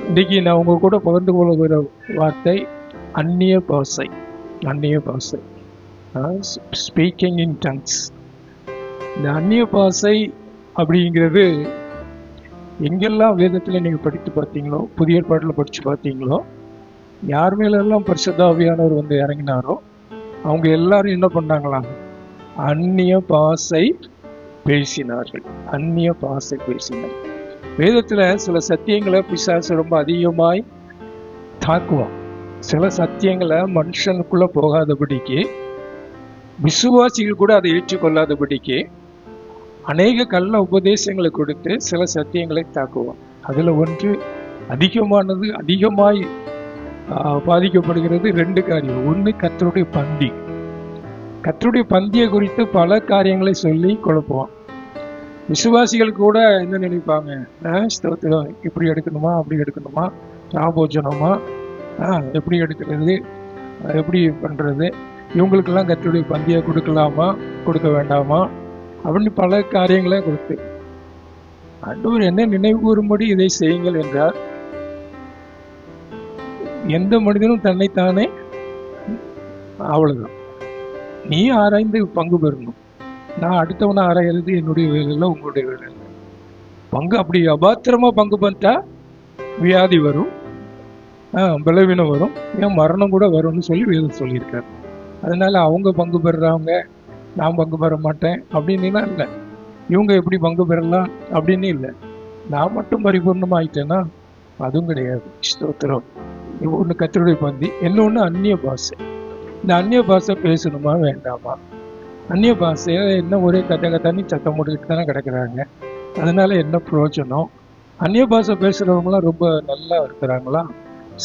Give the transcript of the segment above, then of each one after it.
இன்றைக்கி நான் உங்கள் கூட பகிர்ந்து கொள்கிற வார்த்தை அந்நிய பாஷை. அந்நிய பாஷை, ஸ்பீக்கிங் இன் டங்ஸ். இந்த அந்நிய பாஷை அப்படிங்கிறது எங்கெல்லாம் வேதத்தில் நீங்கள் படித்து பார்த்தீங்களோ, புதிய ஏற்பாட்டில் படித்து பார்த்தீங்களோ, யார் மேலெல்லாம் பரிசுத்த ஆவியானவர் வந்து இறங்கினாரோ அவங்க எல்லாரும் என்ன பண்ணாங்களாம்? அந்நிய பாஷை பேசினார்கள். அந்நிய பாஷை பேசினார்கள். வேதத்தில் சில சத்தியங்களை பிசாசு ரொம்ப அதிகமாய் தாக்குவான். சில சத்தியங்களை மனுஷனுக்குள்ள போகாதபடிக்கு, விசுவாசிகள் கூட அதை ஏற்றுக்கொள்ளாதபடிக்கு அநேக கள்ள உபதேசங்களை கொடுத்து சில சத்தியங்களை தாக்குவான். அதில் ஒன்று அதிகமாய் பாதிக்கப்படுகிறது. 2 காரியம். ஒன்று, கர்த்தருடைய பந்தி. கர்த்தருடைய பந்தியை குறித்து பல காரியங்களை சொல்லி குழப்புவான். விசுவாசிகள் கூட என்ன நினைப்பாங்க? ஸ்தோத்திரம், இப்படி எடுக்கணுமா, அப்படி எடுக்கணுமா, ராபோஜனமா, எப்படி எடுக்கிறது, எப்படி பண்ணுறது, இவங்களுக்கெல்லாம் கர்த்தருடைய பந்தியை கொடுக்கலாமா, கொடுக்க வேண்டாமா அப்படின்னு பல காரியங்களை கொடுத்து ஆண்டவர் என்ன நினைவு கூறும்படி இதை செய்யுங்கள் என்றார். எந்த மனிதனும் தன்னைத்தானே அவ்வளவுதான். நீ ஆராய்ந்து பங்கு பெறணும். நான் அடுத்தவனை ஆராய்றது என்னுடைய வேலை இல்லை, உங்களுடைய வேலை இல்லை. பங்கு அப்படி அபாத்திரமா பங்கு பண்ணிட்டா வியாதி வரும், பலவீனம் வரும், ஏன் மரணம் கூட வரும்னு சொல்லி வேதம் சொல்லியிருக்காரு. அதனால அவங்க பங்கு பெறுறவங்க, நான் பங்கு பெற மாட்டேன் அப்படின்னுலாம் இல்லை. இவங்க எப்படி பங்கு பெறலாம் அப்படின்னு இல்லை. நான் மட்டும் பரிபூர்ணமாக ஆயிட்டேன்னா அதுவும் கிடையாது. ஸ்தோத்திரம். ஒன்று கர்த்தருடைய பந்தி, இன்னொன்று அந்நிய பாஷை. இந்த அந்நிய பாஷை பேசணுமா வேண்டாமா? அந்நிய பாஷையை என்ன ஒரே கத்தன்னு சத்தம் போட்டுக்கிட்டு தானே கிடக்குறாங்க. அதனால என்ன பிரயோஜனம்? அந்நிய பாஷை பேசுகிறவங்களாம் ரொம்ப நல்லா இருக்கிறாங்களா?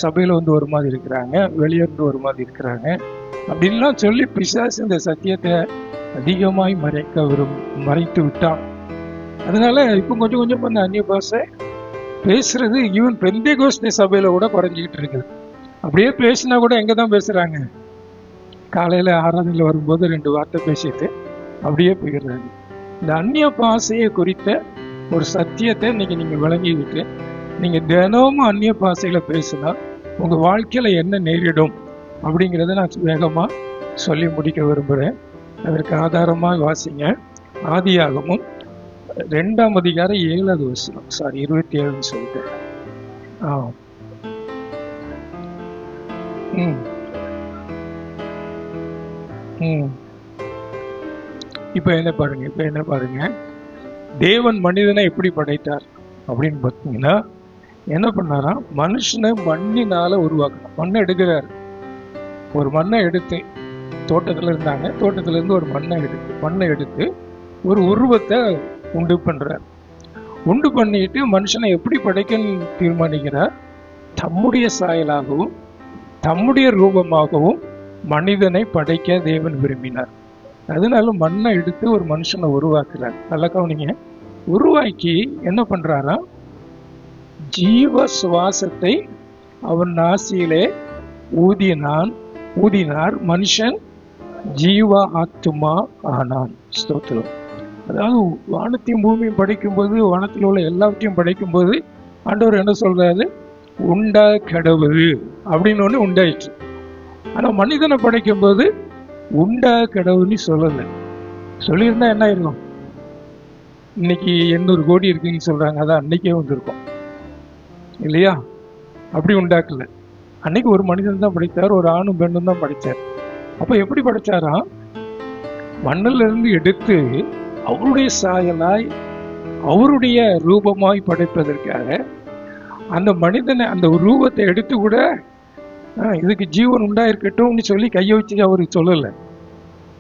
சபையில் வந்து ஒரு மாதிரி இருக்கிறாங்க, வெளியே இருந்து ஒரு மாதிரி இருக்கிறாங்க அப்படின்லாம் சொல்லி பிசாசு இந்த சத்தியத்தை அதிகமாய் மறைத்து விட்டான். அதனால இப்போ கொஞ்சம் கொஞ்சம் அந்த அந்நிய பாஷை பேசுறது ஈவன் பெந்தேகோஸ்தே சபையில கூட குறைஞ்சிக்கிட்டு இருக்குது. அப்படியே பேசினா கூட எங்கே தான் பேசுகிறாங்க? காலையில் ஆராதனையில் வரும்போது 2 வார்த்தை பேசிட்டு அப்படியே போயிடுறாங்க. இந்த அந்நிய பாஷையை குறித்த ஒரு சத்தியத்தை இன்னைக்கு நீங்கள் விளங்கிக்கிட்டு நீங்கள் தினமும் அந்நிய பாஷைகளை பேசினா உங்கள் வாழ்க்கையில் என்ன நேரிடும் அப்படிங்கிறத நான் வேகமாக சொல்லி முடிக்க விரும்புகிறேன். அதற்கு ஆதாரமாக வாசிங்க. ஆதியாகமும் 2ஆம் அதிகாரம் 7வது வசனம், 27ன்னு சொல்லிட்டேன். இப்போ என்ன பாருங்க, தேவன் மனிதனை எப்படி படைத்தார் அப்படின்னு பார்த்தீங்கன்னா, என்ன பண்ணாரா? மனுஷனை மண்ணினால உருவாக்கணும். மண்ணை எடுக்கிறார். ஒரு மண்ணை எடுத்து, தோட்டத்தில் இருந்தாங்க, தோட்டத்துல இருந்து ஒரு மண்ணை எடுத்து ஒரு உருவத்தை உண்டு பண்றார். உண்டு பண்ணிட்டு மனுஷனை எப்படி படைக்கன்னு தீர்மானிக்கிறார். தம்முடைய சாயலாகவும் தம்முடைய ரூபமாகவும் மனிதனை படைக்க தேவன் விரும்பினார். அதனால மண்ணை எடுத்து ஒரு மனுஷனை உருவாக்குறார். நல்லா கவனிங்க. உருவாக்கி என்ன பண்றாரா? ஜீவ சுவாசத்தை அவன் நாசியிலே ஊதினார். மனுஷன் ஜீவ ஆத்துமா ஆனான். ஸ்தோத்திரம். அதாவது வானத்தையும் பூமியும் படைக்கும்போது, வானத்தில் உள்ள எல்லாவற்றையும் படைக்கும்போது ஆண்டவர் என்ன சொல்றாரு? உண்டா கடவுள் அப்படின்னு ஒன்று உண்டாயிற்று. ஆனால் மனிதனை படைக்கும்போது உண்டா கடவுள்னு சொல்லலை. சொல்லியிருந்தா என்ன ஆயிருக்கும்? இன்னைக்கு 800 கோடி இருக்குன்னு சொல்றாங்க. அதான் அன்னைக்கே வந்திருக்கும் இல்லையா? அப்படி உண்டாக்கல. அன்னைக்கு ஒரு மனிதன் தான் படைத்தார், ஒரு ஆணும் பெண்ணும் தான் படைத்தார். அப்போ எப்படி படைச்சாரா? மண்ணில் இருந்து எடுத்து அவருடைய சாயலாய் அவருடைய ரூபமாய் படைப்பதற்காக அந்த மனிதனை, அந்த ரூபத்தை எடுத்து கூட இதுக்கு ஜீவன் உண்டாயிருக்கட்டும்னு சொல்லி கையை வச்சு அவருக்கு சொல்லலை.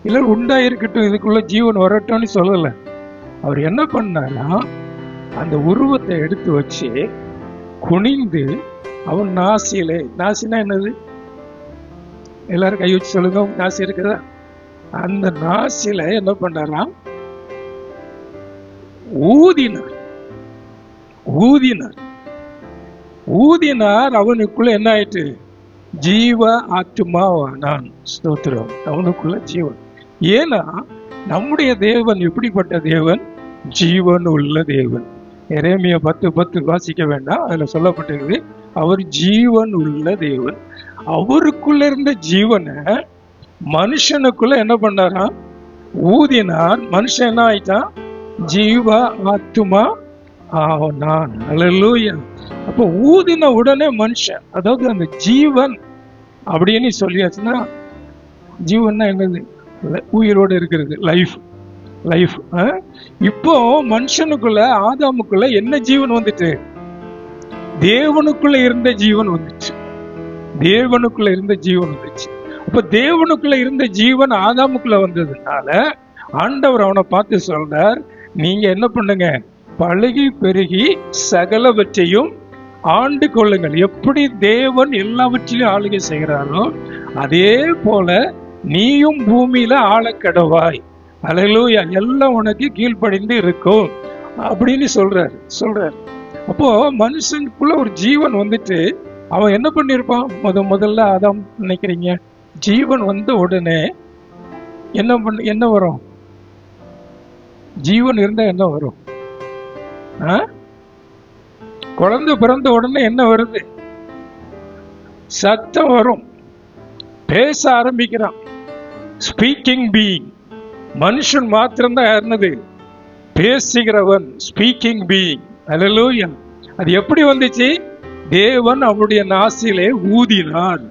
இல்லை உண்டாயிருக்கட்டும், இதுக்குள்ள ஜீவன் வரட்டும்னு சொல்லலை. அவர் என்ன பண்ணாரா? அந்த உருவத்தை எடுத்து வச்சு குனிந்து அவன் நாசியிலே, நாசினா என்னது? எல்லாரும் கை வச்சு சொல்லுங்க, நாசி இருக்குதா? அந்த நாசில என்ன பண்ணாராம்? ஊதினார். அவனுக்குள்ள என்ன ஆயிட்டு? ஜீவ ஆத்துமாவானான். ஸ்தோத்திரம். அவனுக்குள்ள ஜீவன். ஏன்னா நம்முடைய தேவன் எப்படிப்பட்ட தேவன்? ஜீவன் உள்ள தேவன். எரேமியா 10:10 வாசிக்க வேண்டாம், அதுல சொல்லப்பட்டிருக்கு. அவர் ஜீவன் உள்ள தேவன். அவருக்குள்ள இருந்த ஜீவனை மனுஷனுக்குள்ள என்ன பண்ணாராம்? ஊதினார். மனுஷன் என்ன ஆயிட்டான்? ஜீவ ஆத்துமா ஆனான். அல்லேலூயா. அப்போ ஊதின உடனே மனுஷன், அதாவது அந்த ஜீவன் அப்படின்னு சொல்லியாச்சுன்னா, ஜீவன்னா என்னது? உயிரோடு இருக்கிறது, லைஃப். லைஃப். இப்போ மனுஷனுக்குள்ள, ஆதாமுக்குள்ள என்ன ஜீவன் வந்துட்டு? தேவனுக்குள்ள இருந்த ஜீவன் வந்துச்சு. தேவனுக்குள்ள இருந்த ஜீவன் வந்துச்சு. அப்ப தேவனுக்குள்ள இருந்த ஜீவன் ஆதாமுக்குள்ள வந்ததுனால ஆண்டவர் அவனை பார்த்து சொல்றார், நீங்க என்ன பண்ணுங்க? பழகி பெருகி சகலவற்றையும் ஆண்டு கொள்ளுங்கள். எப்படி தேவன் எல்லாவற்றையும் ஆளுகை செய்கிறாரோ அதே போல நீயும் பூமியில ஆளக்கடவாய். அல்லேலூயா. எல்லாம் உனக்கு கீழ்ப்படிந்து இருக்கும் அப்படின்னு சொல்றார். அப்போ மனுஷனுக்குள்ள ஒரு ஜீவன் வந்துட்டு அவன் என்ன பண்ணிருப்பான்? முதல்ல அதான் நினைக்கிறீங்க, ஜீவன் வந்த உடனே என்ன வரும்? ஜீவன் இருந்தா என்ன வரும்? குழந்தை பிறந்த உடனே என்ன வருது? சத்தம் வரும். பேச ஆரம்பிக்கிறான். Speaking being. மனுஷன் மாத்திரம்தான் இருந்தது பேசுகிறவன், ஸ்பீக்கிங் பீயிங். அல்லேலூயா. அது எப்படி வந்துச்சு? தேவன் அவனுடைய நாசிலே ஊதினார்.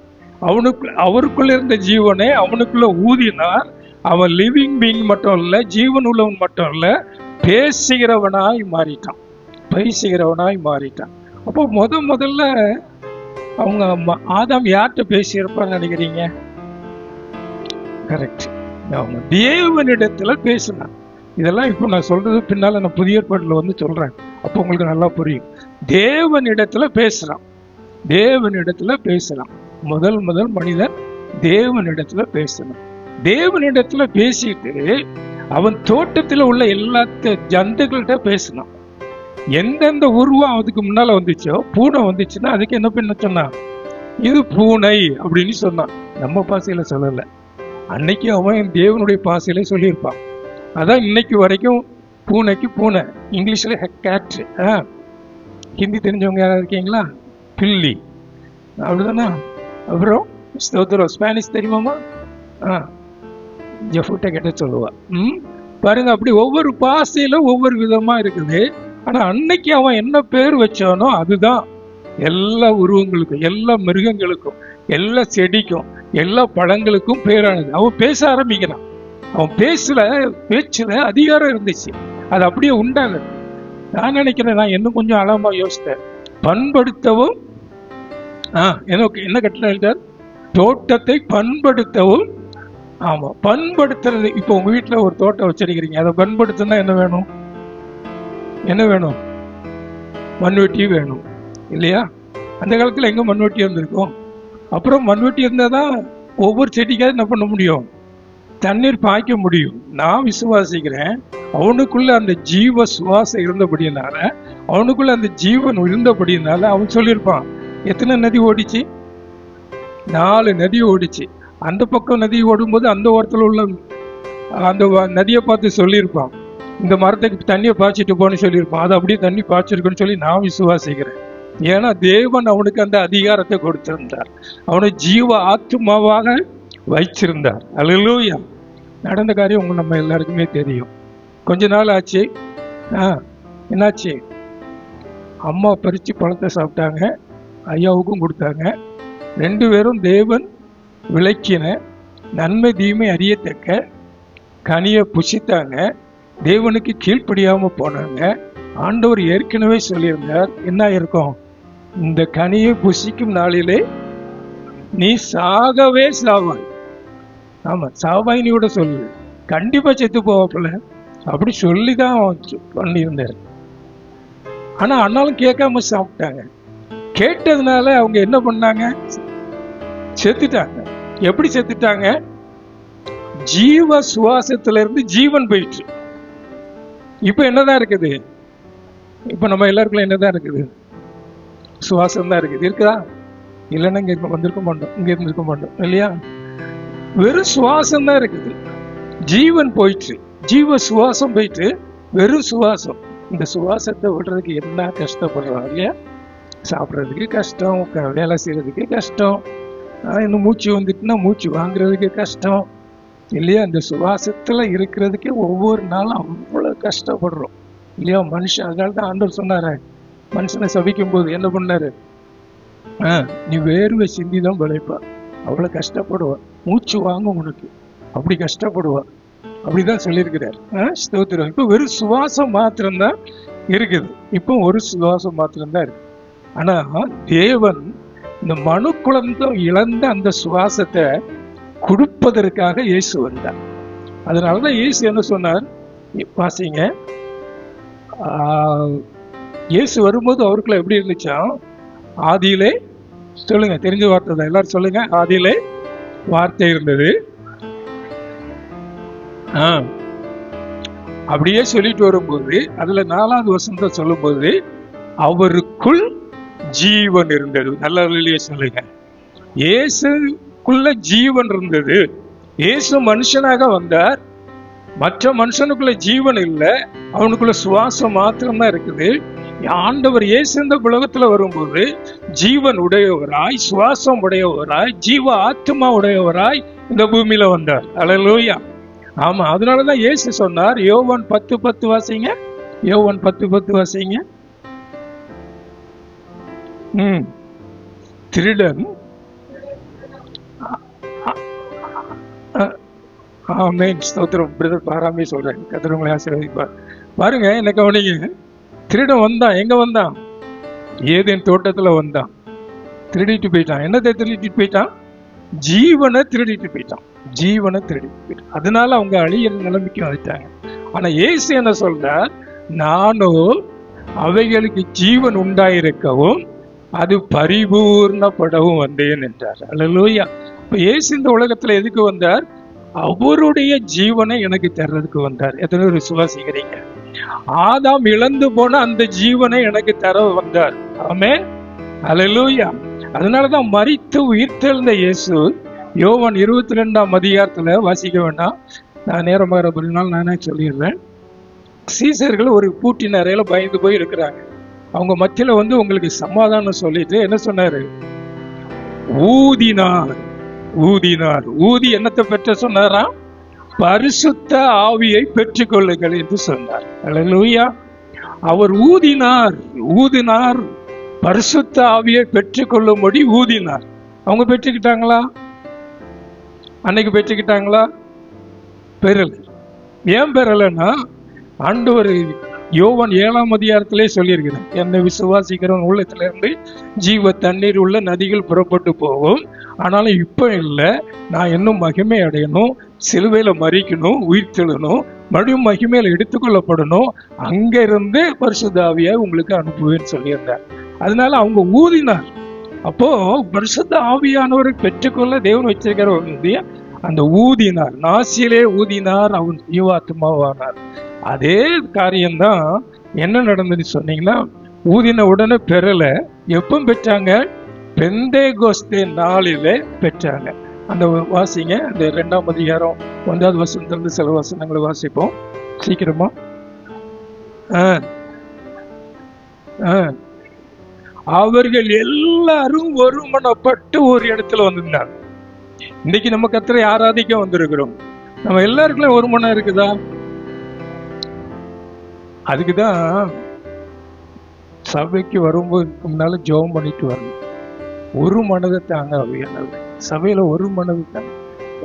அவருக்குள்ள இருந்த ஜீவனை அவனுக்குள்ள ஊதினார். அவன் லிவிங் பீயிங் மட்டும் இல்ல, ஜீவன் உள்ளவன் மட்டும் இல்ல, பேசுகிறவனாய் மாறிட்டான். அப்போ முதல்ல அவங்க ஆதாம் யார்கிட்ட பேசியிருப்பான்னு நினைக்கிறீங்க? கரெக்ட், அவங்க தேவனிடத்துல பேசினான். இதெல்லாம் இப்போ நான் சொல்றது பின்னால நான் புதிய ஏற்பாட்டில் வந்து சொல்றேன், அப்போ உங்களுக்கு நல்லா புரியும். தேவனிடத்துல பேசுறான். முதல் மனிதன் தேவனிடத்துல பேசணும். தேவனிடத்துல பேசிட்டு அவன் தோட்டத்துல உள்ள எல்லா ஜந்துக்கள்கிட்ட பேசினான். எந்தெந்த உருவம் அதுக்கு முன்னால வந்துச்சோ, பூனை வந்துச்சுன்னா அதுக்கு என்ன பண்ண சொன்னான்? இது பூனை அப்படின்னு சொன்னான். நம்ம பாசையில சொல்லல, அன்னைக்கு அவன் தேவனுடைய பாசையில சொல்லியிருப்பான். அதான் இன்னைக்கு வரைக்கும் பூனைக்கு பூனை, இங்கிலீஷ்ல கேட். ஹிந்தி தெரிஞ்சவங்க யாராவது இருக்கீங்களா? பில்லி, அப்படிதானா? அப்புறம் ஸ்பானிஷ் தெரியுமாமா? ஜெஃபுட்ட கேட்ட சொல்லுவா. பாருங்க, அப்படி ஒவ்வொரு பாசையில ஒவ்வொரு விதமா இருக்குது. ஆனா அன்னைக்கு அவன் என்ன பேர் வச்சானோ அதுதான் எல்லா உருவங்களுக்கும், எல்லா மிருகங்களுக்கும், எல்லா செடிக்கும், எல்லா பழங்களுக்கும் பேரானது. அவன் பேச ஆரம்பிக்கிறான். அவன் பேச்சுல அதிகாரம் இருந்துச்சு. அது அப்படியே உண்டாங்க. நான் நினைக்கிறேன், நான் இன்னும் கொஞ்சம் ஆழமா யோசித்தேன். பண்படுத்தவும், என்ன கட்டளை? தோட்டத்தை பண்படுத்தவும். ஆமா, பண்படுத்துறது. இப்போ உங்க வீட்டுல ஒரு தோட்டம் வச்சிருக்கிறீங்க, அதை பண்படுத்தினா என்ன வேணும்? மண்வெட்டி வேணும் இல்லையா? அந்த காலத்துல எங்க மண்வெட்டி இருந்திருக்கும்? அப்புறம் மண்வெட்டி இருந்தாதான் ஒவ்வொரு செடிக்காவது என்ன பண்ண முடியும்? தண்ணீர் பாய்க்க முடியும். நான் விசுவாசிக்கிறேன், அவனுக்குள்ள அந்த ஜீவ சுவாசம் இருந்தபடினால, அவனுக்குள்ள அந்த ஜீவன் இருந்தபடினால அவன் சொல்லியிருப்பான். எத்தனை நதி ஓடிச்சு? 4 நதி ஓடிச்சு. அந்த பக்கம் நதி ஓடும்போது அந்த ஓரத்தில் உள்ள அந்த நதியை பார்த்து சொல்லியிருப்பான், இந்த மரத்துக்கு தண்ணியை பாய்ச்சிட்டு போன்னு சொல்லியிருப்பான். அதை அப்படியே தண்ணி பாய்ச்சிருக்குன்னு சொல்லி நான் விசுவாசிக்கிறேன். ஏன்னா தேவன் அவனுக்கு அந்த அதிகாரத்தை கொடுத்திருந்தார். அவனை ஜீவ ஆத்துமாவாக வைச்சிருந்தார். அல்லேலூயா. நடந்த காரியம் நம்ம எல்லாருக்குமே தெரியும். கொஞ்ச நாள் ஆச்சு. என்னாச்சு? அம்மா பறிச்சு பழத்தை சாப்பிட்டாங்க, ஐயாவுக்கும் கொடுத்தாங்க. 2 பேரும் தேவன் விளக்கின நன்மை தீமை அறியத்தக்க கனியை புசித்தாங்க. தேவனுக்கு கீழ்ப்படியாம போனாங்க. ஆண்டவர் ஏற்கனவே சொல்லியிருந்தார், என்ன இருக்கும்? இந்த கனியை புசிக்கும் நாளிலே நீ சாகவே சாவாய். ஆமா, சாவாய். நீ கூட சொல்லு, கண்டிப்பா செத்து போவாப்புல அப்படி சொல்லிதான் பண்ணியிருந்தார். ஆனா ஆனாலும் கேட்காம சாப்பிட்டாங்க. கேட்டதுனால அவங்க என்ன பண்ணாங்க? செத்துட்டாங்க. எப்படி செத்துட்டாங்க? ஜீவ சுவாசத்துல இருந்து ஜீவன் போயிட்டு இப்ப என்னதான் இருக்குது? இப்ப நம்ம எல்லாருக்குள்ள என்னதான் இருக்குது? சுவாசம் தான் இருக்குது. இருக்குதா? இல்லைன்னா இங்க வந்திருக்க மாட்டோம், இங்க இருந்திருக்க மாட்டோம் இல்லையா? வெறும் சுவாசம் தான் இருக்குது. ஜீவன் போயிட்டு, ஜீவ சுவாசம் போயிட்டு வெறும் சுவாசம். இந்த சுவாசத்தை விடுறதுக்கு என்ன கஷ்டப்படுறோம் இல்லையா? சாப்பிட்றதுக்கு கஷ்டம், வேலை செய்யறதுக்கு கஷ்டம், இன்னும் மூச்சு வந்துட்டுனா மூச்சு வாங்குறதுக்கு கஷ்டம் இல்லையா? அந்த சுவாசத்துல இருக்கிறதுக்கே ஒவ்வொரு நாளும் அவ்வளவு கஷ்டப்படுறோம் இல்லையா மனுஷன். அதனால தான் ஆண்டவர் சொன்னாரு, மனுஷனை சபிக்கும் போது என்ன பண்ணாரு, நீ வேர்வை சிந்தி தான் பிழைப்பா. அவ்வளவு கஷ்டப்படுவா, மூச்சு வாங்க உனக்கு, அப்படி கஷ்டப்படுவா, அப்படிதான் சொல்லியிருக்கிறார். ஸ்தோத்திரம். இப்போ வெறும் சுவாசம் மாத்திரம்தான் இருக்குது, இப்போ ஒரு சுவாசம் மாத்திரம்தான் இருக்கு. ஆனா தேவன் இந்த மனு குலந்தம் இழந்த அந்த சுவாசத்தை கொடுப்பதற்காக இயேசு வந்தார். அதனாலதான் இயேசு என்ன சொன்னார் வாசிங்க. இயேசு வரும்போது அவருக்குள்ள எப்படி இருந்துச்சா, ஆதியிலே, சொல்லுங்க தெரிஞ்ச வார்த்தை தான், எல்லாரும் சொல்லுங்க, ஆதியிலே வார்த்தை இருந்தது. அப்படியே சொல்லிட்டு வரும்போது அதுல 4வது வசனத்தை சொல்லும் போது அவருக்குள் ஜீவன் இருந்தது. நல்ல சொல்லுங்க, இயேசுக்குள்ள ஜீவன் இருந்தது. இயேசு மனுஷனாக வந்தார், மற்ற மனுஷனுக்குள்ள ஜீவன் இல்லை, அவனுக்குள்ள சுவாசம் மாத்திரம்தான் இருக்குது. ஆண்டவர் இயேசு இந்த உலகத்துல வரும்போது ஜீவன் உடையவராய், சுவாசம் உடையவராய், ஜீவ ஆத்மா உடையவராய் இந்த பூமியில வந்தார். அல்லேலூயா. ஆமா, அதனாலதான் இயேசு சொன்னார், யோவான் 10:10 வாசிங்க, யோவான் 10:10 வாசிங்க. திருடன் பிரதர் பாராமே சொல்றேன், கர்த்தர் ஆசீர்வதிப்பார். பாருங்க, என்ன கவனிங்க, திருடன் வந்தான், எங்க வந்தான், ஏதேன் தோட்டத்துல வந்தான், திருடிட்டு போயிட்டான். என்னத்தை திருடிட்டு போயிட்டான், ஜீவனை திருடிட்டு போயிட்டான், ஜீவனை திருடிட்டு போயிட்டான். அதனால அவங்க அழியிற நிலைமைக்கு வந்துட்டாங்க. ஆனா இயேசு என்ன சொல்றார், நானும் அவைகளுக்கு ஜீவன் உண்டாயிருக்கவும் அது பரிபூர்ணப்படவும் வந்தேன் என்றார். அல்லேலூயா. இப்ப இயேசு இந்த உலகத்துல எதுக்கு வந்தார், அவருடைய ஜீவனை எனக்கு தர்றதுக்கு வந்தார். எத்தனை பேர் விசுவாசிக்கிறீங்க? ஆதாம் இழந்து போன அந்த ஜீவனை எனக்கு தர வந்தார். ஆமென், அல்லேலூயா. அதனாலதான் மரித்து உயிர்த்தெழுந்த இயேசு யோவான் 22ஆம் அதிகாரத்துல வாசிக்க வேண்டாம், நான் நேரமாக அப்படினாலும் நானே சொல்லிடுறேன். சீசர்கள் ஒரு பூட்டின அறையில பயந்து போய் இருக்கிறாங்க. அவங்க மத்தியில வந்து உங்களுக்கு சமாதானம் சொல்லிட்டு என்ன சொன்னாரு, ஊதினார், ஊதினார். ஊதி என்னத்தை பெற்ற சொன்னாரா, பரிசுத்த ஆவியை பெற்றுக்கொள்ளுங்கள் என்று சொன்னார். அல்லேலூயா. அவர் ஊதினார், ஊதினார், பரிசுத்த ஆவியை பெற்றுக்கொள்ளும்படி ஊதினார். அவங்க பெற்றுக்கிட்டாங்களா? அன்னைக்கு பெற்றுக்கிட்டாங்களா? பெறல. ஏன் பெறலன்னா, ஆண்டவர் யோவான் 7ஆம் அதிகாரத்திலே சொல்லியிருக்கிறேன், என்னை விசுவாசிக்கிறவன் உள்ளத்துல இருந்து ஜீவ தண்ணீர் உள்ள நதிகள் புறப்பட்டு போகும். ஆனாலும் இப்ப இல்லை, நான் இன்னும் மகிமை அடையணும், சிலுவையில மறிக்கணும், உயிர்த்தெழணும், மறுபடியும் மகிமையில எடுத்துக்கொள்ளப்படணும், அங்க இருந்து பரிசுத்த ஆவியை உங்களுக்கு அனுப்புவேன்னு சொல்லியிருந்தார். அதனால அவங்க ஊதினார். அப்போ பரிசுத்த ஆவியானவரை பெற்றுக்கொள்ள தேவன் வச்சிருக்கிற அந்த ஊதினார், நாசியிலே ஊதினார், அவன் ஜீவாத்மாவானார். அதே காரியம்தான் என்ன நடந்தது சொன்னீங்கன்னா, ஊதின உடனே பெறல. எப்ப பெற்றாங்க, பெந்தேகோஸ்தே நாளிலே பெற்றாங்க. அந்த வாசிங்க, அந்த 2ஆம் அதிகாரம் 1வது வசனத்திலிருந்து சில வசனங்களை வாசிப்போம் சீக்கிரமா. அவர்கள் எல்லாரும் ஒருமனப்பட்டு ஒரு இடத்துல வந்திருந்தாங்க. இன்னைக்கு நம்ம கர்த்தரை ஆராதிக்க வந்திருக்கிறோம், நம்ம எல்லாருக்குள்ள ஒரு மனம் இருக்குதா? அதுக்குதான் சபைக்கு வரும்போது முன்னால ஜெபம் பண்ணிட்டு வரணும். ஒரு மனதை தாங்க சபையில ஒரு மனதை தாங்க.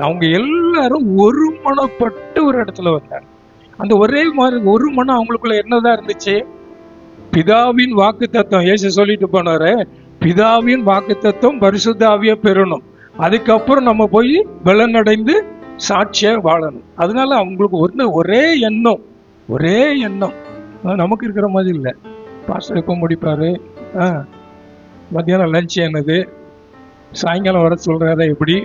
அவங்க எல்லாரும் ஒரு மனப்பட்டு ஒரு இடத்துல வந்தாங்க. அந்த ஒரே மாதிரி ஒரு மனம் அவங்களுக்குள்ள என்னதான் இருந்துச்சு, பிதாவின் வாக்கு தத்துவம். இயேசு சொல்லிட்டு போனாரு, பிதாவின் வாக்கு தத்துவம் பரிசுத்த ஆவியை பெறணும், அதுக்கப்புறம் நம்ம போய் பலனடைந்து சாட்சியா வாழணும். அதனால அவங்களுக்கு ஒரே எண்ணம், ஒரே எண்ணம். நமக்கு இருக்கிற மாதிரி இல்லை. பாஸ்டர் எப்போ முடிப்பாரு, மத்தியானம் லஞ்ச் என்னது, சாயங்காலம் வர சொல்றாத, எப்படி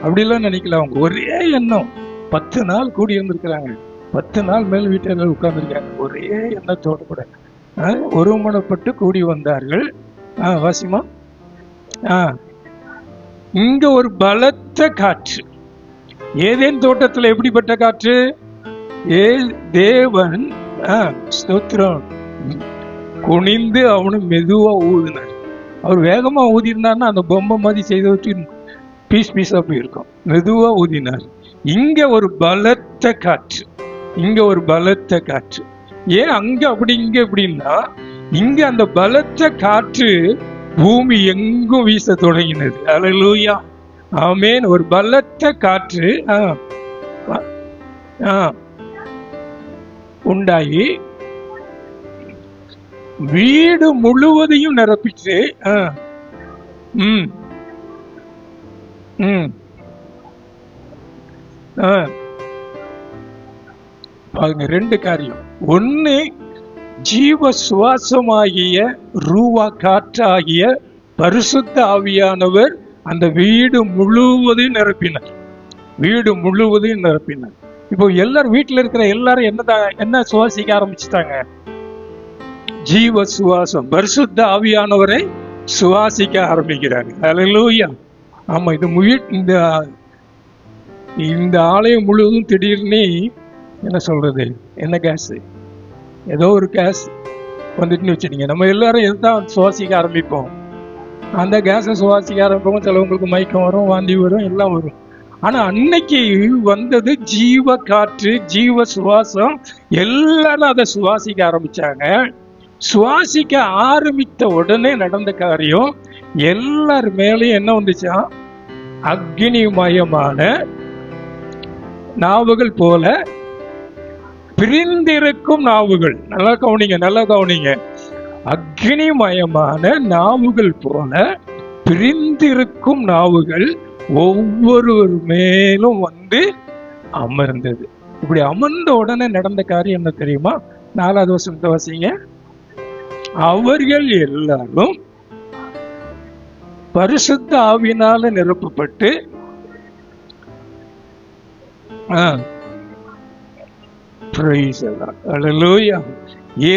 அப்படிலாம் நினைக்கல. அவங்க ஒரே எண்ணம். 10 நாள் கூடி இருந்திருக்கிறாங்க, 10 நாள் மேல் வீட்டில் உட்கார்ந்துருக்காங்க, ஒரே எண்ணத்தோடு கூட ஒருமனப்பட்டு கூடி வந்தார்கள். வாசிமா, இங்க ஒரு பலத்த காற்று. ஏதேன் தோட்டத்துல எப்படிப்பட்ட காற்று, தேவன் ஸ்தோத்திரம் குனிந்து அவனு மெதுவா ஊதினார். அவர் வேகமா ஊதியிருந்தாருன்னா அந்த பொம்மை மாதிரி செய்து வச்சு பீஸ் பீஸா போயிருக்கும். மெதுவா ஊதினார். இங்க ஒரு பலத்த காற்று, இங்க ஒரு பலத்த காற்று. ஏன் அங்க அப்படி இங்க எப்படின்னா, இங்க அந்த பலத்த காற்று பூமி எங்கும் வீச தொடங்கினது. அல்லேலூயா, ஆமென். ஒரு பலத்த காற்று உண்டாகி வீடு முழுவதையும் நிரப்பிச்சு. பாருங்க, ரெண்டு காரியம். ஒண்ணு, ஜீவ சுவாசமாகிய ரூவா காற்றாகிய பரிசுத்த ஆவியானவர் அந்த வீடு முழுவதையும் நிரப்பினார், வீடு முழுவதையும் நிரப்பினார். இப்போ எல்லாரும் வீட்டுல இருக்கிற எல்லாரும் என்ன சுவாசிக்க ஆரம்பிச்சுட்டாங்க? ஜீவ சுவாசம், பரிசுத்த ஆவியானவரை சுவாசிக்க ஆரம்பிக்கிறாங்க. அல்லேலூயா. ஆமா, இந்த ஆலயம் முழுவதும் திடீர்னு என்ன சொல்றது, என்ன கேஸ், ஏதோ ஒரு கேஸ் வந்துட்டுன்னு வச்சுட்டீங்க. நம்ம எல்லாரும் எதுதான் சுவாசிக்க ஆரம்பிப்போம்? அந்த கேஸை சுவாசிக்க ஆரம்பிப்போம். சிலவங்களுக்கு மயக்கம் வரும், வாந்தி வரும், எல்லாம் வரும். ஆனா அன்னைக்கு வந்தது ஜீவ காற்று, ஜீவ சுவாசம். எல்லாரும் அதை சுவாசிக்க ஆரம்பிச்சாங்க. சுவாசிக்க ஆரம்பித்த உடனே நடந்த காரியம், எல்லார் மேலேயும் என்ன வந்துச்சா? அக்னிமயமான நாவுகள் போல பிரிந்திருக்கும் நாவுகள். நல்லா கவனிங்க, நல்லா கவனிங்க. அக்னிமயமான நாவுகள் போல பிரிந்திருக்கும் நாவுகள் ஒவ்வொருவர் மேலும் வந்து அமர்ந்தது. இப்படி அமர்ந்த உடனே நடந்த காரியம் என்ன தெரியுமா? 4வது வசனத்தை வாசிங்க. அவர்கள் எல்லாரும் பரிசுத்த ஆவியினால நிரப்பப்பட்டு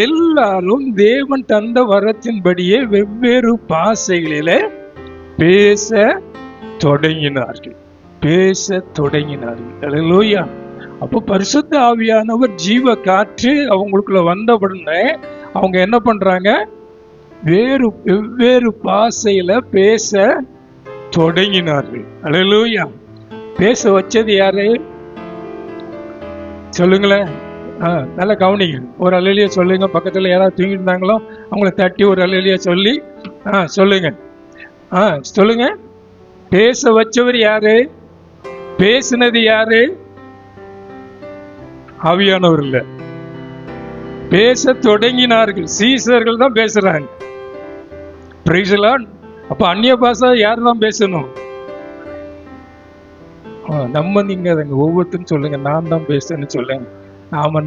எல்லாரும் தேவன் தந்த வரத்தின்படியே வெவ்வேறு பாஷைகளிலே பேச தொடங்கினார்கள், பேச தொடங்கினார்கள். அல்லேலூயா. அப்போ பரிசுத்த ஆவியானவர் ஜீவ காற்று அவங்களுக்குள்ள வந்தவுடனே அவங்க என்ன பண்றாங்க? வெவ்வேறு பாஷையில பேச தொடங்கினார்கள். அல்லேலூயா. பேச வச்சது யாரு சொல்லுங்களேன்? நல்லா கவனிங்க. ஒரு அல்லேலூயா சொல்லுங்க. பக்கத்துல யாராவது தூங்கிட்டு இருந்தாங்களோ அவங்கள தட்டி ஒரு அல்லேலூயா சொல்லி சொல்லுங்க. சொல்லுங்க. பேச வச்சவர் யாரு? பேசினது யாரு? ஆவியானவர் இல்ல. பேச தொடங்கினார்கள். சீசர்கள் தான் பேசுறாங்க. Praise the Lord. அப்ப அந்நிய பாஷை யார் தான் பேசணும்? நீங்க ஒவ்வொருத்தரும் சொல்லுங்க, நான் தான் பேசுன்னு சொல்லுங்க.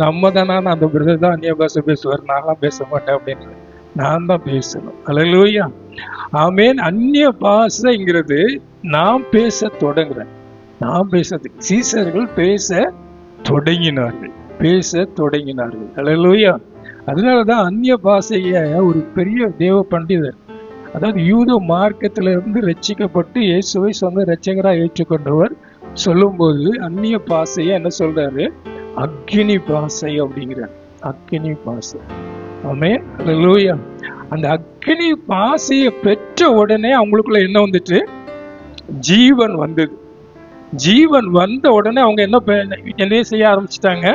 நம்ம தானே, அந்த பிரதர் தான் அந்நிய பாஷை பேசுவார், நான்லாம் பேச மாட்டேன் அப்படின்னு. நான் தான் பேசணும். அல்லேலூயா, ஆமென். அந்நிய பாஷைங்கிறது நான் பேச தொடங்குறேன், நான் பேசுறதுக்கு. சீசர்கள் பேச தொடங்கினார்கள், பேச தொடங்கினார்கள். அல்லேலூயா. அதனாலதான் அந்நிய பாஷைய ஒரு பெரிய தேவ பண்டிதர், அதாவது யூத மார்க்கத்திலிருந்து ரட்சிக்கப்பட்டு இயேசுவை சொந்த ரட்சகரா ஏற்றுக்கொண்டவர் சொல்லும்போது அந்நிய பாஷைய என்ன சொல்றாரு? அக்கினி பாஷை அப்படிங்கிறார். அக்கினி பாஷை. ஆமென். அல்லேலூயா. அந்த அக்கினி பாஷையை பெற்ற உடனே அவங்களுக்குள்ள என்ன வந்துட்டு? ஜீவன் வந்தது. ஜீவன் வந்த உடனே அவங்க என்ன செய்ய ஆரம்பிச்சுட்டாங்க?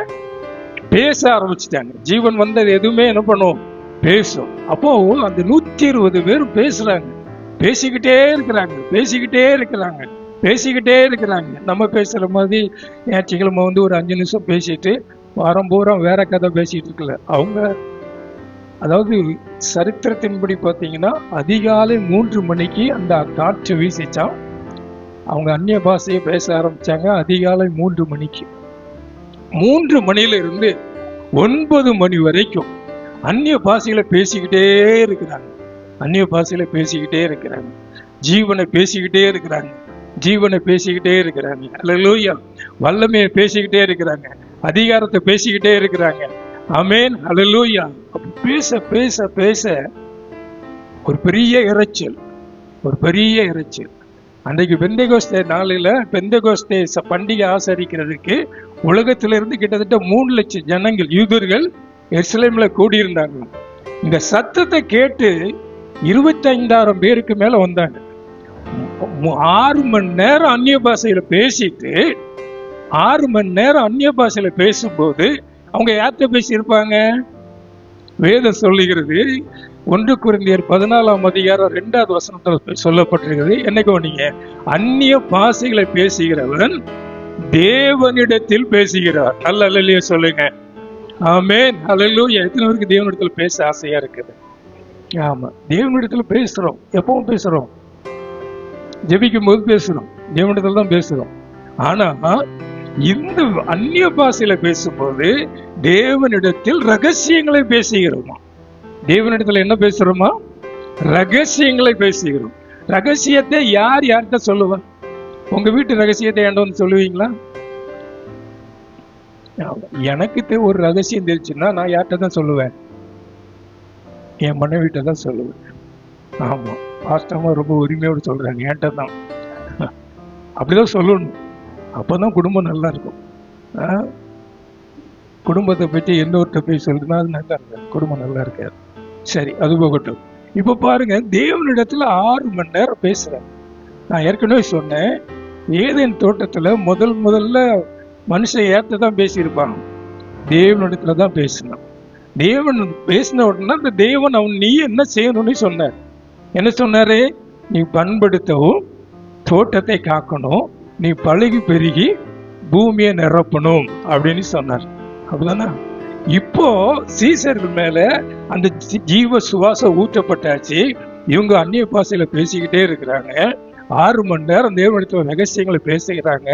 பேச ஆரம்பிச்சுட்டாங்க. ஜீவன் வந்தது எதுவுமே என்ன பண்ணும்? பேசும். அப்போ அந்த 120 பேர் பேசுறாங்க, பேசிக்கிட்டே இருக்கிறாங்க, பேசிக்கிட்டே இருக்கிறாங்க, பேசிக்கிட்டே இருக்கிறாங்க. நம்ம பேசுற மாதிரி ஞாயிற்றுக்கிழமை ஒரு 5 நிமிஷம் பேசிட்டு வாரம் பூரா வேற கதை பேசிட்டு இருக்கல. அவங்க அதாவது சரித்திரத்தின்படி பார்த்தீங்கன்னா அதிகாலை 3 மணிக்கு அந்த காற்று வீசிச்சா அவங்க அந்நிய பாஷையை பேச ஆரம்பிச்சாங்க. அதிகாலை 3 மணிக்கு, 3 மணியில இருந்து 9 மணி வரைக்கும் அந்நிய பாஷையில பேசிக்கிட்டே இருக்கிறாங்க, அந்நிய பாஷையில பேசிக்கிட்டே இருக்கிறாங்க, ஜீவனை பேசிக்கிட்டே இருக்கிறாங்க, ஜீவனை பேசிக்கிட்டே இருக்கிறாங்க. அல்லேலூயா. வல்லமையை பேசிக்கிட்டே இருக்கிறாங்க, அதிகாரத்தை பேசிக்கிட்டே இருக்கிறாங்க. ஆமென். அல்லேலூயா. பேச பேச பேச ஒரு பெரிய இரைச்சல், ஒரு பெரிய இரைச்சல். அன்றைக்கு பெந்தெகோஸ்தே நாளில பெந்தெகோஸ்தே பண்டிகை ஆசரிக்கிறதுக்கு உலகத்திலிருந்து கிட்டத்தட்ட 3 லட்சம் ஜனங்கள், யூதர்கள் எருசலேம்ல கூடியிருந்தாங்க. இந்த சத்தத்தை கேட்டு 25,000 பேருக்கு மேல வந்தாங்க. 6 மணி நேரம் அந்நிய பாஷையில பேசிட்டு 6 மணி நேரம் அந்நிய பாஷையில பேசும்போது அவங்க யார்கிட்ட பேசியிருப்பாங்க? வேதம் சொல்லுகிறது 1 கொரிந்தியர் 14ஆம் அதிகாரம் 2வது வசனத்தில் சொல்லப்பட்டிருக்கிறது. என்னைக்கோ நீங்க அந்நிய பாஷைகளை பேசுகிறவன் தேவனிடத்தில் பேசுகிறார். நல்ல அல்லேலூயா சொல்லுங்க. ஆமென், அல்லேலூயா. எத்தனை பேருக்கு தேவனிடத்துல பேச ஆசையா இருக்குது? ஆமா, தேவனிடத்துல பேசுறோம். எப்பவும் பேசுறோம், ஜெபிக்கும் போது பேசுறோம், தேவனிடத்துல தான் பேசுறோம். ஆனா இந்த அந்நிய பாஷையில பேசும்போது தேவனிடத்தில் ரகசியங்களை பேசுகிறோமா? தேவனிடத்துல என்ன பேசுறோமா? ரகசியங்களை பேசுகிறோம். ரகசியத்தை யார் யார்கிட்ட சொல்லுவா? உங்க வீட்டு ரகசியத்தை என்கிட்ட வந்து சொல்லுவீங்களா? எனக்கு ஒரு ரகசியம் தெரிச்சுன்னா நான் யார்கிட்ட தான் சொல்லுவேன்? என் மனைவிட்ட தான் சொல்லுவேன். ஆமா, வாஸ்தவமா ரொம்ப உரிமையோடு சொல்றாங்க, என்கிட்ட தான். அப்படிதான் சொல்லணும். அப்பதான் குடும்பம் நல்லா இருக்கும். குடும்பத்தை பற்றி இன்னொருத்த போய் சொல்லுன்னா அது நல்லா இருக்காது, குடும்பம் நல்லா இருக்காது. சரி, அது போகட்டும். இப்ப பாருங்க, தேவனிடத்துல 6 மணி நேரம் பேசுறேன். நான் ஏற்கனவே சொன்னேன், ஏதேன் தோட்டத்துல முதல்ல மனுஷன் ஏத்த தான் பேசியிருப்பாங்க, தேவனிடத்துல தான் பேசணும். தேவன் பேசின உடனே அந்த தேவன் நீ என்ன செய்யணும்னு சொன்னார். என்ன சொன்னாரு? நீ பண்படுத்தவும் தோட்டத்தை காக்கணும், நீ பழகி பெருகி பூமியை நிரப்பணும் அப்படின்னு சொன்னார். அப்படிதானே? இப்போ சீசர்கள் மேல அந்த ஜீவ சுவாசம் ஊற்றப்பட்டாச்சு. இவங்க அந்நிய பாஷையில பேசிக்கிட்டே இருக்கிறாங்க. 6 மணி நேரம் தேவனிடத்துல ரகசியங்களை பேசுகிறாங்க.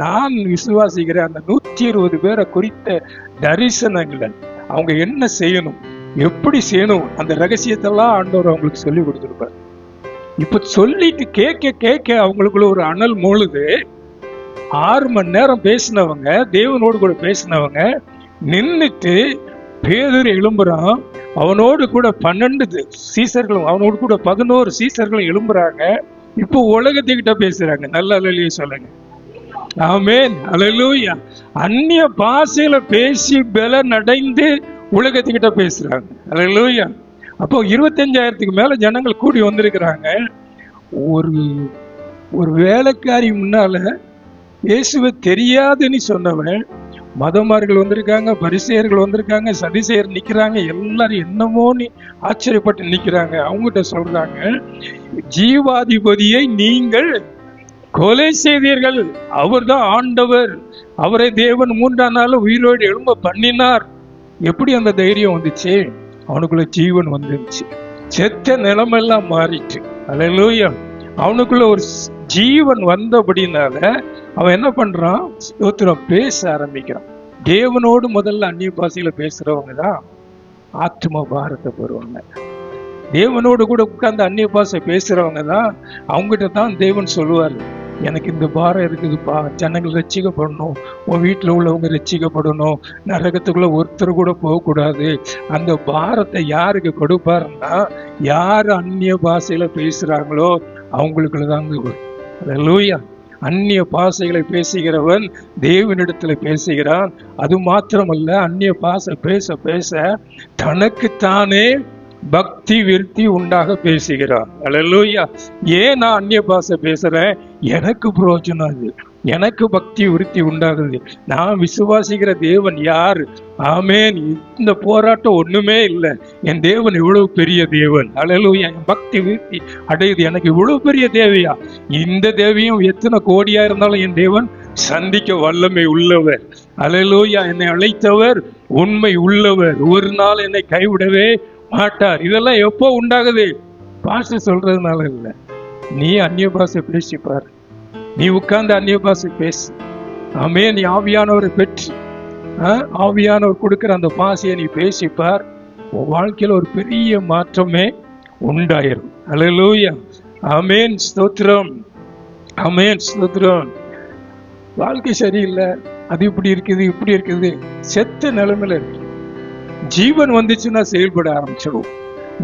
நான் விசுவாசிக்கிறேன், அந்த 120 பேரை குறித்த தரிசனங்களை அவங்க என்ன செய்யணும், எப்படி செய்யணும், அந்த ரகசியத்தெல்லாம் ஆண்டவர் அவங்களுக்கு சொல்லி கொடுத்துருப்பார். இப்ப சொல்லிட்டு கேட்க கேட்க அவங்களுக்குள்ள ஒரு அனல் மூழுது. 6 மணி நேரம் பேசினவங்க, தேவனோடு கூட பேசினவங்க நின்றுட்டு பேதுரு எழும்புறான். அவனோடு கூட 12 சீசர்களும், அவனோடு கூட 11 சீசர்களும் எழும்புறாங்க. இப்போ உலகத்துக்கிட்ட பேசுறாங்க. நல்ல அல்லேலூயா சொல்லுங்க. ஆமென், அல்லேலூயா. அந்நிய பாஷையில பேசி பலன் அடைந்து உலகத்துக்கிட்ட பேசுறாங்க. அல்லேலூயா. அப்போ 25,000க்கு மேல ஜனங்கள் கூடி வந்திருக்கிறாங்க. ஒரு வேலைக்காரி முன்னால இயேசுவை தெரியாதுன்னு சொன்னவன், மதமார்கள் வந்திருக்காங்க, பரிசேயர்கள் வந்திருக்காங்க, சதிசேயர் நிக்கிறாங்க, எல்லாரும் என்னமோன்னு ஆச்சரியப்பட்டு நிக்கிறாங்க. அவங்ககிட்ட சொல்றாங்க, ஜீவாதிபதியை நீங்கள் கொலை செய்தீர்கள், அவர் தான் ஆண்டவர், அவரை தேவன் 3ஆம் நாள் உயிரோடு எழும்ப பண்ணினார். எப்படி அந்த தைரியம் வந்துச்சு? அவனுக்குள்ள ஜீவன் வந்துருச்சு. செத்த நிலைமெல்லாம் மாறிட்டு. அல்லேலூயா. அவனுக்குள்ள ஒரு ஜீவன் வந்தபடினால அவன் என்ன பண்றான்? ஸ்தோத்திரம், பேச ஆரம்பிக்கிறான். தேவனோடு முதல்ல அந்நிய பாஷையில பேசுறவங்க தான் ஆத்ம பாரத்தை பெறுவாங்க. தேவனோடு கூட உட்கார்ந்து அந்நிய பாஷை பேசுறவங்க தான், அவங்ககிட்ட தான் தேவன் சொல்லுவாரு, எனக்கு இந்த பாரம் இருக்குதுப்பா, ஜனங்கள் ரட்சிக்கப்படணும், உன் வீட்டில் உள்ளவங்க ரட்சிக்கப்படணும், நரகத்துக்குள்ள ஒருத்தர் கூட போகக்கூடாது. அந்த பாரத்தை யாருக்கு கொடுப்பாருன்னா, யார் அந்நிய பாஷையில பேசுறாங்களோ அவங்களுக்குள்ள தாங்க வரும். அல்லேலூயா. அந்நிய பாஷைகளை பேசுகிறவன் தேவனிடத்துல பேசுகிறான். அது மாத்திரமல்ல, அந்நிய பாஷை பேச பேச தனக்குத்தானே பக்தி விருத்தி உண்டாக பேசுகிறான். அல்லேலூயா. ஏன் நான் அந்நிய பாஷை பேசுறேன்? எனக்கு பிரயோஜனம் அது, எனக்கு பக்தி விருத்தி உண்டாகுது. நான் விசுவாசிக்கிற தேவன் யாரு? ஆமென். இந்த போராட்டம் ஒண்ணுமே இல்லை. என் தேவன் இவ்வளவு பெரிய தேவன். அல்லேலூயா. என் பக்தி விருத்தி அடையுது. எனக்கு இவ்வளவு பெரிய தேவையா? இந்த தேவையும் எத்தனை கோடியா இருந்தாலும் என் தேவன் சந்திக்க வல்லமை உள்ளவர். அல்லேலூயா. என்னை அழைத்தவர் உண்மை உள்ளவர், ஒரு நாள் என்னை கைவிடவே மாட்டார். இதெல்லாம் எப்போ உண்டாகுது? பாஷை சொல்றதுனால இல்லை. நீ அந்நிய பாஷை பேசிப்பார், நீ உட்கார்ந்து அந்நிய பாஷை பேசு. ஆமென். நீ ஆவியானவரை பெற்று ஆவியானவர் கொடுக்கிற அந்த பாஷையை நீ பேசிப்பார். உன் வாழ்க்கையில ஒரு பெரிய மாற்றமே உண்டாயிரும். அல்லேலூயா. ஆமென். ஸ்தோத்திரம். ஆமென். ஸ்தோத்திரம். வாழ்க்கை சரியில்லை, அது இப்படி இருக்குது, இப்படி இருக்குது, செத்த நிலைமையில இருக்கு. ஜீவன் வந்துச்சுன்னா செயல்பட ஆரம்பிச்சிடும்.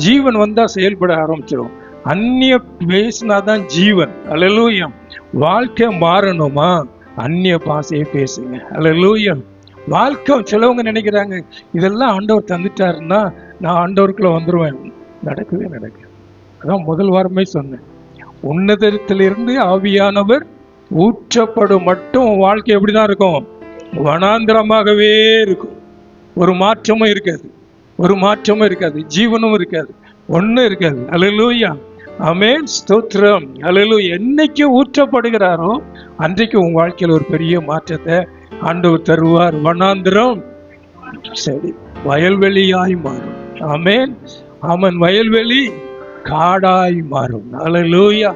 ஜீவன் வந்தா செயல்பட ஆரம்பிச்சிடும். அந்நிய பேசினாதான் ஜீவன். அல்லேலூயா. வாழ்க்கை மாறணுமா? அந்நிய பாஷையை பேசுங்க. அல்லேலூயா. வாழ்க்கை சிலவங்க நினைக்கிறாங்க, இதெல்லாம் ஆண்டவர் தந்துட்டாருன்னா நான் ஆண்டவருக்குள்ள வந்துருவேன். நடக்கவே நடக்க. அதான் முதல் வாரமே சொன்னேன். உன்னதத்திலிருந்து ஆவியானவர் ஊற்றப்படும் மட்டும் உன் வாழ்க்கை எப்படிதான் இருக்கும்? வனாந்திரமாகவே இருக்கும். ஒரு மாற்றமும் இருக்காது, ஒரு மாற்றமும் இருக்காது, ஜீவனும் இருக்காது, ஒன்றும் இருக்காது. அல்லேலூயா, ஆமென், ஸ்தோத்திரம், அல்லேலூயா. என்னைக்கு ஊற்றப்படுகிறாரோ அன்றைக்கு உன் வாழ்க்கையில் ஒரு பெரிய மாற்றத்தை ஆண்டவர் தருவார். வனாந்திரம் சரி வயல்வெளியாய் மாறும். ஆமென், ஆமன், வயல்வெளி காடாய் மாறும். அல்லேலூயா,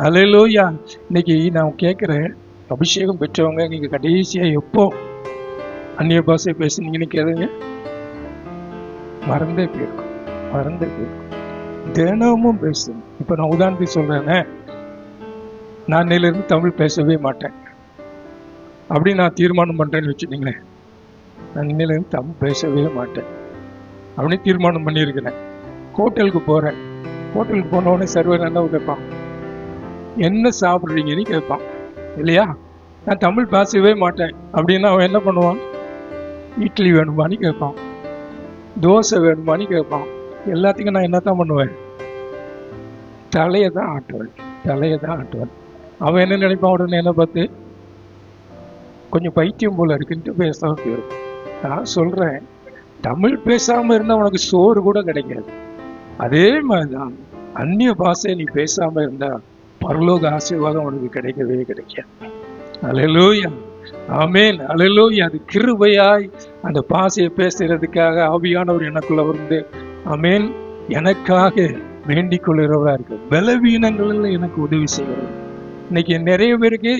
அல்லேலூயா. இன்னைக்கு நான் கேட்குறேன், அபிஷேகம் பெற்றவங்க நீங்க கடைசியா எப்போ அந்நிய பாஷை பேசுனீங்கன்னு கேளுங்க. மறந்தே போயிருக்கும், மறந்தே போயிருக்கும். தினமும் பேசணும். இப்ப நான் உதாரணத்துக்கு சொல்றேனே, நான் இன்னையிலிருந்து தமிழ் பேசவே மாட்டேன் அப்படி நான் தீர்மானம் பண்றேன்னு வச்சுட்டீங்களேன். நான் இன்னையிலிருந்து தமிழ் பேசவே மாட்டேன் அப்படின்னு தீர்மானம் பண்ணியிருக்கிறேன். ஹோட்டலுக்கு போறேன், ஹோட்டலுக்கு போன உடனே சர்வர் என்ன கேட்பான், என்ன சாப்பிட்றீங்கன்னு கேட்பான் இல்லையா? நான் தமிழ் பேசவே மாட்டேன் அப்படின்னா அவன் என்ன பண்ணுவான்? இட்லி வேணுமான்னு கேட்பான், தோசை வேணுமான்னு கேட்பான். எல்லாத்துக்கும் நான் என்னத்தான் பண்ணுவேன்? தலையை தான் ஆட்டுவேன், தலையை தான் ஆட்டுவேன். அவன் என்ன நினைப்பான்? உடனே என்ன பார்த்து, கொஞ்சம் பைத்தியம் போல இருக்குன்ட்டு பேசாம போயிடும். நான் சொல்றேன், தமிழ் பேசாம இருந்தா உனக்கு சோறு கூட கிடைக்காது. அதே மாதிரிதான் அந்நிய பாஷையை நீ பேசாம இருந்தா பரலோக ஆசீர்வாதம் உனக்கு கிடைக்கவே கிடைக்காது. அல்லேலூயா, ஆமென், அல்லேலூயா. அது கிருபையாய் அந்த பாஷையை பேசுறதுக்காக ஆவியானவர் எனக்குள்ள வந்து ஆமென் எனக்காக வேண்டிக் கொள்கிறவரா இருக்கு. பலவீனங்கள்ல எனக்கு உதவி செய்கிறது. இன்னைக்கு நிறைய பேருக்கு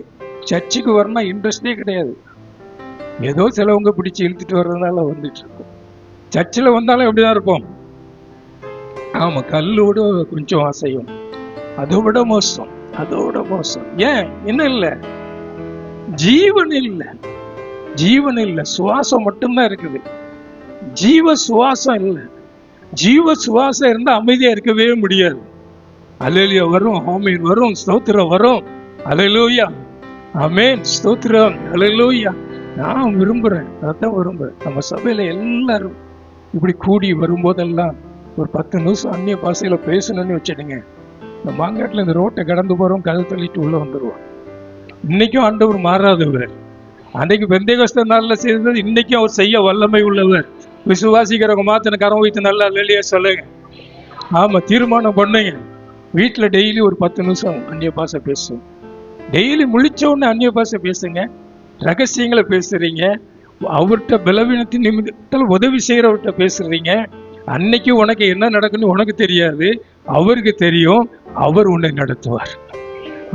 சர்ச்சுக்கு வரணும் இன்ட்ரெஸ்டே கிடையாது. ஏதோ சிலவங்க பிடிச்சி இழுத்துட்டு வர்றதுனால வந்துட்டு இருக்கும். சர்ச்சில் வந்தாலும் எப்படிதான் இருப்போம்? ஆமா, கல்லோட கொஞ்சம் அசையும். அதோட மோசம், அதோட மோசம். ஏன்? என்ன இல்லை? ஜீவன் இல்லை, ஜீவன் இல்லை. சுவாசம் மட்டும்தான் இருக்குது, ஜீவ சுவாசம் இல்லை. ஜீவ சுவாசம் இருந்தா அமைதியா இருக்கவே முடியாது. அல்லேலூயா வரும், ஆமென் வரும், ஸ்தோத்திரம் வரும். அல்லேலூயா, ஆமென், ஸ்தோத்திரம், அல்லேலூயா. நான் விரும்புறேன், அதான் விரும்புறேன். நம்ம சபையில எல்லாரும் இப்படி கூடி வரும்போதெல்லாம் ஒரு 10 நிமிஷம் அந்நிய பாஷையில பேசணும்னு வச்சுடுங்க. இந்த மாங்காட்டுல இந்த ரோட்டை கடந்து போறோம், கதை தள்ளிட்டு உள்ள வந்துருவோம். இன்னைக்கும் ஆண்டவர் மாறாதவர். அன்றைக்கு பெந்தேகோஸ்தே நாள்ல செய்தது இன்னைக்கும் அவர் செய்ய வல்லமை உள்ளவர். விசுவாசிக்கிறவங்க மாத்தின கரம் வைத்து நல்லா வெளியே சொல்லுங்க. ஆமா, தீர்மானம் பண்ணுங்க. வீட்டுல டெய்லி ஒரு 10 நிமிஷம் அந்நிய பாஷை பேசும். டெய்லி முழிச்ச உடனே அந்நிய பாஷை பேசுங்க. ரகசியங்களை பேசுறீங்க. அவர்கிட்ட பலவீனத்தின் நிமிடத்தில் உதவி செய்யறவர்கிட்ட பேசுறீங்க. அன்னைக்கு உனக்கு என்ன நடக்குன்னு உனக்கு தெரியாது, அவருக்கு தெரியும். அவர் உன்னை நடத்துவார்.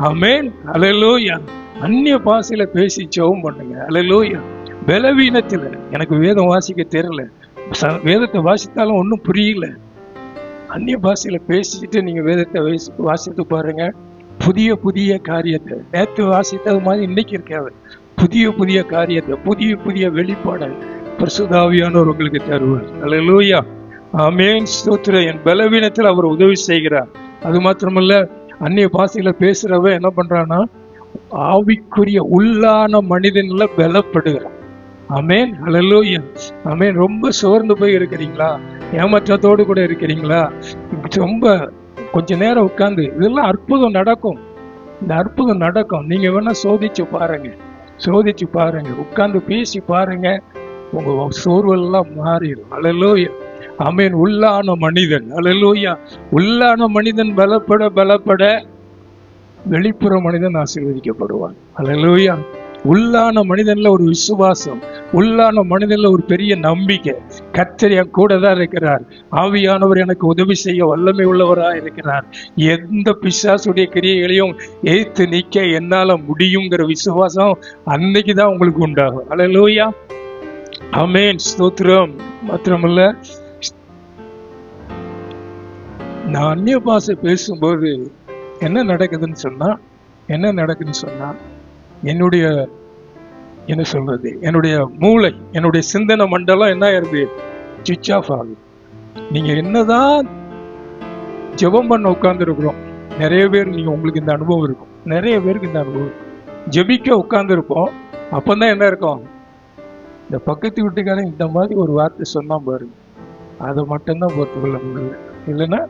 ஆமென், அல்லேலூயா. அந்நிய பாஷையில பேசி ஜெபம் பண்ணுங்க. அல்லேலூயா. பலவீனத்துல எனக்கு வேதம் வாசிக்க தெரியல, வேதத்தை வாசித்தாலும் ஒன்றும் புரியல, அந்நிய பாஷையில பேசிட்டு நீங்க வேதத்தை வாசித்து பாருங்க. புதிய புதிய காரியத்தை நேற்று வாசித்தது மாதிரி இன்னைக்கு இருக்காது. புதிய புதிய காரியத்தை, புதிய புதிய வெளிப்பாடை பரிசுத்த ஆவியானவர் உங்களுக்கு தருவார். அல்லேலூயா, ஆமென், ஸ்தோத்திரம். என் பலவீனத்தில் அவர் உதவி செய்கிறார். அது மாத்திரமல்ல, அந்நிய பாஷையில பேசுறவ என்ன பண்றான்னா ஆவிக்குரிய உள்ளான மனிதன்ல பலப்படுகிறான். ஆமென், அல்லேலூயா, ஆமென். ரொம்ப சோர்ந்து போய் இருக்கிறீங்களா? ஏமாற்றத்தோடு கூட இருக்கிறீங்களா? ரொம்ப கொஞ்ச நேரம் உட்கார்ந்து இதெல்லாம் அற்புதம் நடக்கும். இந்த அற்புதம் நடக்கும். நீங்க வேணா சோதிச்சு பாருங்க, சோதிச்சு பாருங்க, உட்கார்ந்து பேசி பாருங்க. உங்க சோர்வெல்லாம் மாறிடும். அல்லேலூயா, ஆமென். உள்ளான மனிதன், அல்லேலூயா, உள்ளான மனிதன் பலப்பட பலப்பட வெளிப்புற மனிதன் ஆசீர்வதிக்கப்படுவான். அல்லேலூயா. உள்ளான மனிதன்ல ஒரு விசுவாசம், உள்ளான மனிதன்ல ஒரு பெரிய நம்பிக்கை. கர்த்தர் என் கூட தான் இருக்கிறார், ஆவியானவர் எனக்கு உதவி செய்ய வல்லமை உள்ளவரா இருக்கிறார், எந்த பிசாசுடைய கிரியைகளையும் எதிர்த்து நிற்க என்னால முடியுங்கிற விசுவாசம் அன்னைக்குதான் உங்களுக்கு உண்டாகும். அல்லேலூயா, ஆமென், ஸ்தோத்திரம். மாத்திரமல்ல, நான் அந்நிய பாஷை பேசும்போது என்ன நடக்குதுன்னு சொன்னா என்னுடைய என்ன சொல்றது, என்னுடைய மூளை, என்னுடைய சிந்தனை மண்டலம் என்ன ஆயிருது? சுவிட்ச் ஆஃப் ஆகுது. நீங்க என்னதான் ஜெபம் பண்ண உட்கார்ந்து இருக்கிறோம், நிறைய பேர் நீங்க உங்களுக்கு இந்த அனுபவம் இருக்கும், நிறைய பேருக்கு இந்த அனுபவம் இருக்கும். ஜெபிக்க உட்கார்ந்து இருப்போம், அப்பதான் என்ன இருக்கும்? இந்த பக்கத்து வீட்டுக்காரன் இந்த மாதிரி ஒரு வார்த்தை சொன்னா பாருங்க, அதை மட்டும்தான் பொறுத்துக்கொள்ள முடியல. இல்லைன்னா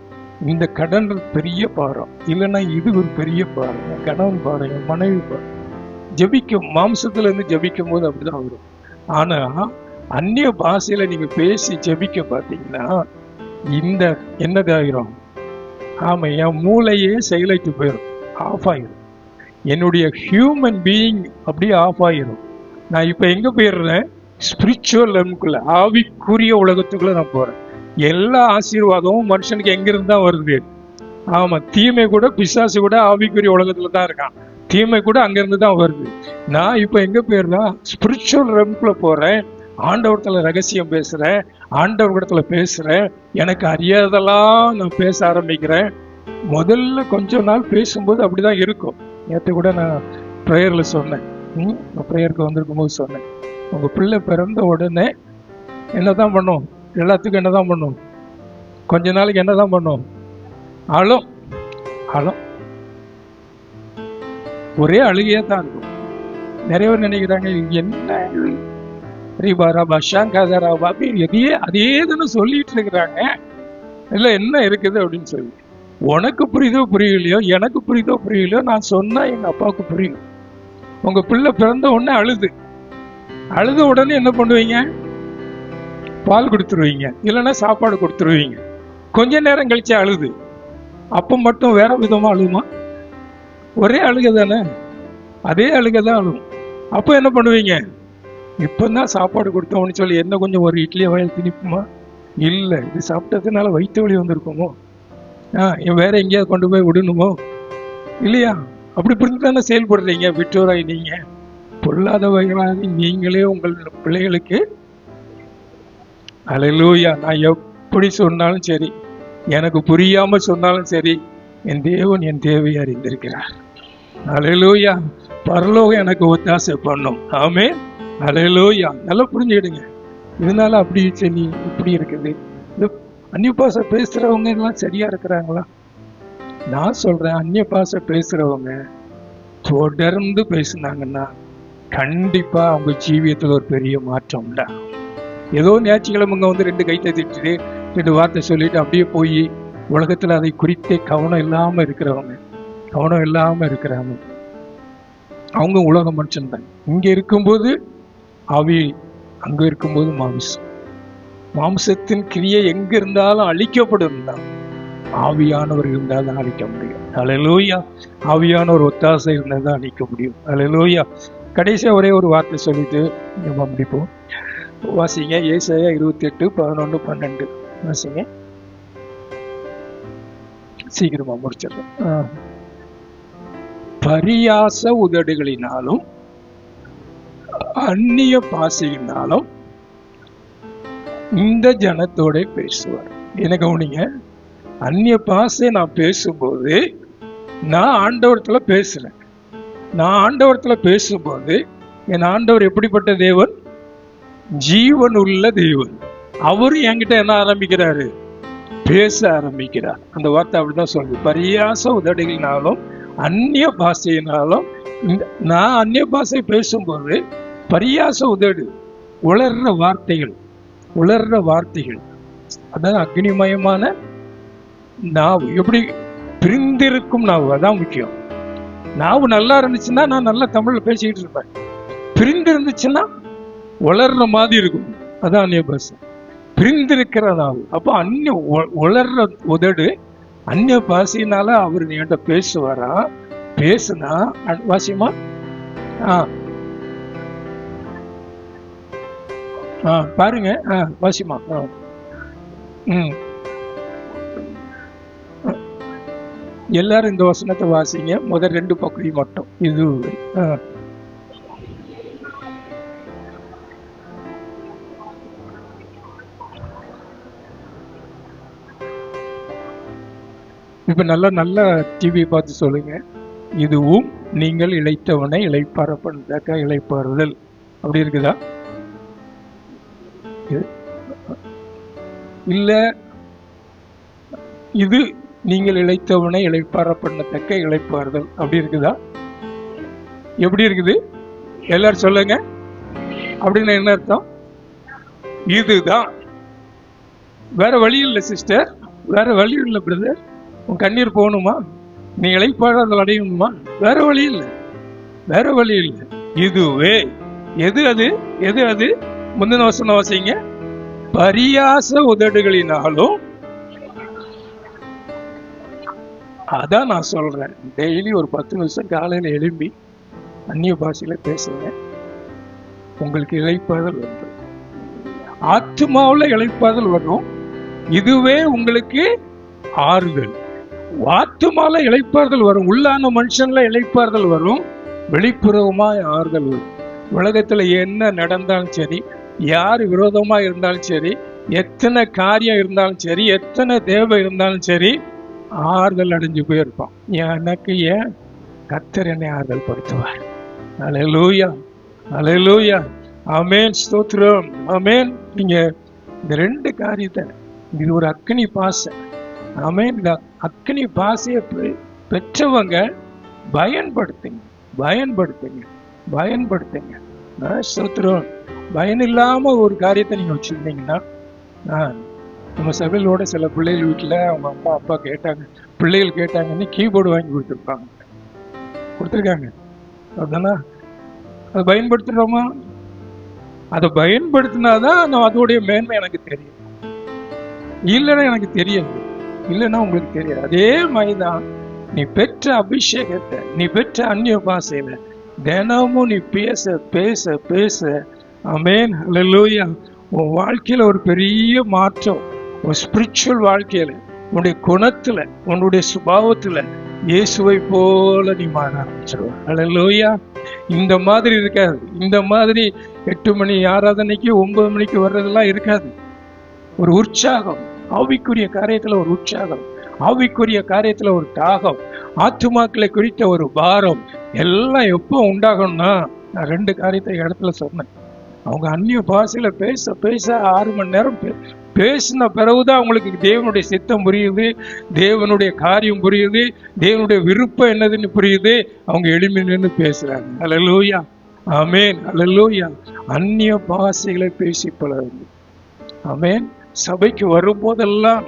இந்த கடன் பெரிய பாரம், இல்லைன்னா இது ஒரு பெரிய பாரம். என் கணவன் பாரம், என் மனைவி பாரம். ஜபிக்கும் மாம்சத்துல இருந்து ஜபிக்கும் போது அப்படிதான் வரும். ஆனா அந்நிய பாஷையில நீங்க பேசி ஜபிக்க பார்த்தீங்கன்னா இந்த என்னதாயிரும், ஆமா, என் மூளையே செயலைட்டு போயிடும், ஆஃப் ஆயிரும். என்னுடைய ஹியூமன் பீயிங் அப்படியே ஆஃப் ஆயிரும். நான் இப்ப எங்க போயிடுறேன்? ஸ்பிரிச்சுவல் லெவலுக்குள்ள, ஆவிக்குரிய உலகத்துக்குள்ள நான் போறேன். எல்லா ஆசீர்வாதமும் மனுஷனுக்கு எங்கிருந்து தான் வருது? ஆமா, தீமை கூட, பிசாசு கூட ஆவிக்குரிய உலகத்துல தான் இருக்கான். தீமை கூட அங்கிருந்து தான் வருது. நான் இப்ப எங்க போயிடுறேன்? ஸ்பிரிச்சுவல் லெவலுக்குள்ள போறேன். ஆண்டவரத்துல ரகசியம் பேசுறேன், ஆண்டவரிடத்துல பேசுறேன். எனக்கு அறியாதெல்லாம் நான் பேச ஆரம்பிக்கிறேன். முதல்ல கொஞ்ச நாள் பேசும்போது அப்படிதான் இருக்கும். நேற்று கூட நான் ப்ரேயர்ல சொன்னேன், ப்ரேயருக்கு வந்திருக்கும் போது சொன்னேன், உங்க பிள்ளை பிறந்த உடனே என்னதான் பண்ணும்? எல்லாத்துக்கும் என்னதான் பண்ணும்? கொஞ்ச நாளைக்கு என்னதான் பண்ணும்? அழும். அழும், ஒரே அழுகையா தான் இருக்கும். நிறைய பேர் நினைக்கிறாங்க, என்ன ரீபாரா பஷாங்காதரா பாபி அதே தானே சொல்லிட்டு இருக்கிறாங்க, இல்லை என்ன இருக்குது அப்படின்னு சொல்லி. உனக்கு புரியுதோ புரியலையோ, எனக்கு புரியுதோ புரியலையோ, நான் சொன்னா எங்க அப்பாவுக்கு புரியும். உங்க பிள்ளை பிறந்த உடனே அழுத உடனே என்ன பண்ணுவீங்க? பால் கொடுத்துருவீங்க, இல்லைன்னா சாப்பாடு கொடுத்துருவீங்க. கொஞ்ச நேரம் கழிச்சு அழுது, அப்ப மட்டும் வேற விதமா அழுமா? ஒரே அழுகை தானே, அதே அழுகை தான் அழுகும். அப்போ என்ன பண்ணுவீங்க? இப்பதான் சாப்பாடு கொடுத்தோம்னு சொல்லி என்ன கொஞ்சம் ஒரு இட்லியை வயல் திணிப்புமா? இல்லை, இது சாப்பிட்டதுனால வயிற்று வலி வந்திருக்குமோ, வேற எங்கேயாவது கொண்டு போய் விடணுமோ இல்லையா? அப்படி புரிஞ்சு தானே செயல்படுறீங்க பெற்றோராய். நீங்க பொல்லாதவர்களாக நீங்களே உங்கள் பிள்ளைகளுக்கு, அல்லேலூயா, நான் எப்படி சொன்னாலும் சரி, எனக்கு புரியாம சொன்னாலும் சரி, என் தேவன் என் தேவையை அறிந்திருக்கிறார். அல்லேலூயா, பரலோகம் எனக்கு ஒத்தாசை பண்ணும். ஆமென், அல்லேலூயா. நல்லா புரிஞ்சுக்கிடுங்க. இதனால அப்படி சரி இப்படி இருக்குது. இந்த அந்நிய பாஷை பேசுறவங்க எல்லாம் சரியா இருக்கிறாங்களா? நான் சொல்றேன், அந்நிய பாஷை பேசுறவங்க தொடர்ந்து பேசுனாங்கன்னா கண்டிப்பா அவங்க ஜீவியத்துல ஒரு பெரிய மாற்றம் உண்டா. ஏதோ ஞாயிற்றுக்கிழமைங்க வந்து 2 கை தட்டிட்டு 2 வார்த்தை சொல்லிட்டு அப்படியே போய் உலகத்துல அதை குறித்தே கவனம் இல்லாம இருக்கிறவங்க அவங்க உலக மனுஷன் தான். இங்க இருக்கும்போது ஆவி, அங்க இருக்கும்போது மாம்சம். மாம்சத்தின் கிரியை எங்க இருந்தாலும் அழிக்கப்படும் தான், ஆவியானவர் இருந்தால் தான் அழிக்க முடியும். அல்லேலூயா, ஆவியானவர் ஒத்தாசை இருந்தால் தான் அழிக்க முடியும். அல்லேலூயா. கடைசியா ஒரே ஒரு வார்த்தை சொல்லிட்டு நம்ம முடிப்போம். வாசிங்க ஏசாயா 28:11-12 வாசிங்க, சீக்கிரமா முடிச்சிடறேன். பரியாச உதடுகளினாலும் அந்நிய பாசையினாலும் இந்த ஜனத்தோட பேசுவார். என்ன கவனிங்க, அந்நிய பாசை நான் பேசும்போது நான் ஆண்டவரத்துல பேசுறேன். நான் ஆண்டவரத்துல பேசும்போது என் ஆண்டவர் எப்படிப்பட்ட தேவன்? ஜீவன் உள்ள தேவன். அவரும் என்கிட்ட என்ன ஆரம்பிக்கிறாரு? பேச ஆரம்பிக்கிறார். அந்த வார்த்தை அப்படிதான் சொல்லுது, பரியாச உதடுகளினாலும் அந்நிய பாஷையினாலும். நான் அந்நிய பாஷை பேசும்போது பரியாச உதடு, உளர்ற வார்த்தைகள், அதாவது அக்னிமயமான நாவு. எப்படி பிரிந்திருக்கும் நாவு, அதான் முக்கியம். நாவு நல்லா இருந்துச்சுன்னா நான் நல்லா தமிழ்ல பேசிக்கிட்டு இருப்பேன். பிரிந்து இருந்துச்சுன்னா உளர்ற மாதிரி இருக்கும், அதான் அந்நிய பாஷை. பிரிந்திருக்கிற நாவு. அப்போ அந்நிய உளர்ற உதடு அந்நிய பாஷையினால அவர் என்கிட்ட பேசுவாரா? பேசுனா வாசியமா பாருங்க, வாசிமா. எல்லாரும் இந்த வசனத்தை வாசிங்க, முதல் 2 பக்கம் மட்டும். இது இப்ப நல்ல டிவி பார்த்து சொல்லுங்க. இதுவும் நீங்கள் இளைத்தவனை இளைப்பாறப்ப இளைப்பாறுதல், அப்படி இருக்குதா? இல்ல, இது நீங்கள் இளைத்தவனை இளைப்பாறப்பண்ணத்தக்க இளைப்பாறுதல், அப்படி இருக்குதா? எப்படி இருக்குது? எல்லாரும் சொல்லுங்க. அப்படின்னு என்ன அர்த்தம்? இதுதான், வேற வழி இல்லை சிஸ்டர், வேற வழி இல்லை பிரதர். உன் கண்ணீர் போகணுமா? நீ இளைப்பாறுதல் அடையணுமா? வேற வழி இல்லை, வேற வழி இல்லை. இதுவே எது அது முந்தின வசனம் வாசிங்க. பரியாச உதடுகளினாலும். அதான் நான் சொல்றேன், டெய்லி ஒரு 10 நிமிஷம் காலையில எழும்பி அந்நிய பாஷையில பேசுங்க. உங்களுக்கு இளைப்பாறுதல் வரும், ஆத்மாவுல இளைப்பாறுதல் வரும். இதுவே உங்களுக்கு ஆறுதல். ஆத்மால இளைப்பாறுதல் வரும், உள்ளான மனுஷன்ல இளைப்பாறுதல் வரும், வெளிப்புறவுமாய் ஆறுதல் வரும். உலகத்துல என்ன நடந்தாலும் சரி, யார் விரோதமா இருந்தாலும் சரி, எத்தனை காரியம் இருந்தாலும் சரி, எத்தனை தேவை இருந்தாலும் சரி, ஆறுதல் அடைஞ்சு போயிருப்பான். எனக்கு ஏன் கர்த்தர் என்னை ஆறுதல் படுத்துவார். அல்லேலூயா, அல்லேலூயா, ஆமென், ஸ்தோத்திரம், ஆமென். நீங்க இந்த 2 காரியத்தை, இது ஒரு அக்கினி பாசை. ஆமென். இந்த அக்கினி பாசையை பெற்றவங்க பயன்படுத்துங்க, பயன்படுத்துங்க, பயன்படுத்துங்க. ஸ்தோத்திரம். பயன் இல்லாம ஒரு காரியத்தை நீங்க வச்சிருந்தீங்கன்னா, நம்ம சபையிலோட சில பிள்ளைகள் வீட்டுல அவங்க அம்மா அப்பா கேட்டாங்க, பிள்ளைகள் கேட்டாங்கன்னு கீபோர்டு வாங்கி கொடுத்துருக்காங்க. அதுதானா? அதை பயன்படுத்துறோமா? அதை பயன்படுத்தினாதான் நான் அதோடைய மேன்மை எனக்கு தெரியும். இல்லைன்னா எனக்கு தெரியாது, இல்லைன்னா உங்களுக்கு தெரியாது. அதே மாதிரிதான் நீ பெற்ற அபிஷேகத்தை, நீ பெற்ற அந்நிய பாஷையில தினமும் நீ பேச பேச பேச, ஆமென், அல்லேலூயா, உன் வாழ்க்கையில ஒரு பெரிய மாற்றம், உன் ஸ்பிரிச்சுவல் வாழ்க்கையில, உன்னுடைய குணத்துல, உன்னுடைய சுபாவத்துல இயேசுவை போல நீ மாற ஆரம்பிச்சிருவ. அல்லேலூயா. இந்த மாதிரி இருக்காது. இந்த மாதிரி 8 மணி ஆராதனைக்கு 9 மணிக்கு வர்றதெல்லாம் இருக்காது. ஒரு உற்சாகம், ஆவிக்குரிய காரியத்துல ஒரு உற்சாகம், ஆவிக்குரிய காரியத்துல ஒரு தாகம், ஆத்துமாக்களை குறித்த ஒரு பாரம், எல்லாம் எப்போ உண்டாகணும்னா, நான் 2 காரியத்தை இடத்துல சொன்னேன். அவங்க அந்நிய பாஷையில பேச பேச 6 மணி நேரம் பேசின பிறகுதான் அவங்களுக்கு தேவனுடைய சித்தம் புரியுது, தேவனுடைய காரியம் புரியுது, தேவனுடைய விருப்பம் என்னதுன்னு புரியுது. அவங்க எளிமையிலிருந்து பேசுறாங்க. அல்லேலூயா, ஆமென், அல்லேலூயா. அந்நிய பாஷைகளை பேசி பழகுங்க. ஆமென். சபைக்கு வரும்போதெல்லாம்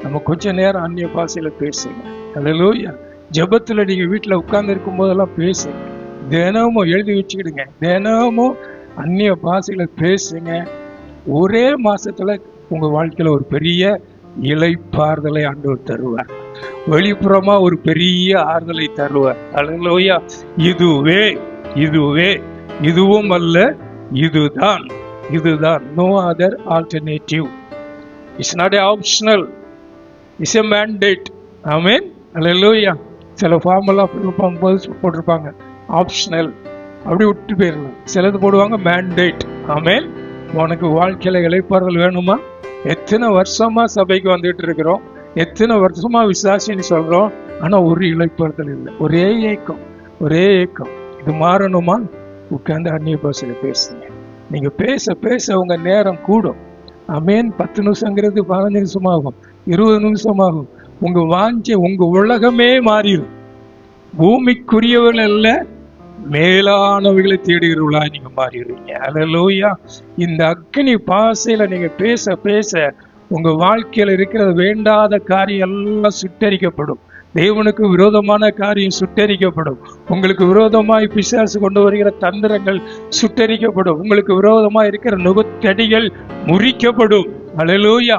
நம்ம கொஞ்ச நேரம் அந்நிய பாஷையில பேசுங்க. அல்லேலூயா. ஜெபத்துல நீங்க வீட்டுல உட்கார்ந்து இருக்கும் போதெல்லாம் பேசுங்க. தினமும் எழுதி வச்சுக்கிடுங்க, தினமும் அந்நிய பாஷையில பேசுங்க. ஒரே மாசத்துல உங்க வாழ்க்கையில ஒரு பெரிய இளைப்பாறுதலை ஆண்டவர் தருவார். வெளிப்புறமா ஒரு பெரிய ஆறுதலை தருவார். அல்லேலூயா. இதுவே இதுவே இதுவும் அல்ல, இதுதான், இதுதான். No other alternative. It's not optional, it's a mandate. Amen, hallelujah. சில ஃபார்மெல்லாம் போட்டிருப்பாங்க ஆப்ஷனல், அப்படி விட்டு போயிடலாம். சிலது போடுவாங்க மேண்டேட். ஆமென். உனக்கு வாழ்க்கையில இளைப்பாறுதல் வேணுமா? எத்தனை வருஷமா சபைக்கு வந்துட்டு இருக்கிறோம், எத்தனை வருஷமா விசுவாசின்னு சொல்றோம், ஆனா ஒரு இளைப்பாறுதல் இல்லை. ஒரே ஏக்கம், ஒரே ஏக்கம். இது மாறணுமா? உட்கார்ந்து அந்நிய பாஷையில பேசுங்க. நீங்க பேச பேச உங்க நேரம் கூடும். ஆமென். 10 நிமிஷங்கிறது 15 நிமிஷமாகும், 20 நிமிஷமாகும். உங்க வாஞ்சை, உங்க உலகமே மாறிடும். பூமிக்குரியவர்கள் அல்ல, மேலானவைகளை தேடுகிறவர்களா நீங்க மாறிடுவீங்க. அல்லேலூயா. இந்த அக்கினி பாசையில நீங்க பேச பேச உங்க வாழ்க்கையில இருக்கிற வேண்டாத காரியம் எல்லாம் சுட்டரிக்கப்படும். தேவனுக்கு விரோதமான காரியம் சுட்டரிக்கப்படும். உங்களுக்கு விரோதமாய் பிசாசு கொண்டு வருகிற தந்திரங்கள் சுட்டரிக்கப்படும். உங்களுக்கு விரோதமாய் இருக்கிற நுகத்தடிகள் முறிக்கப்படும். அல்லேலூயா.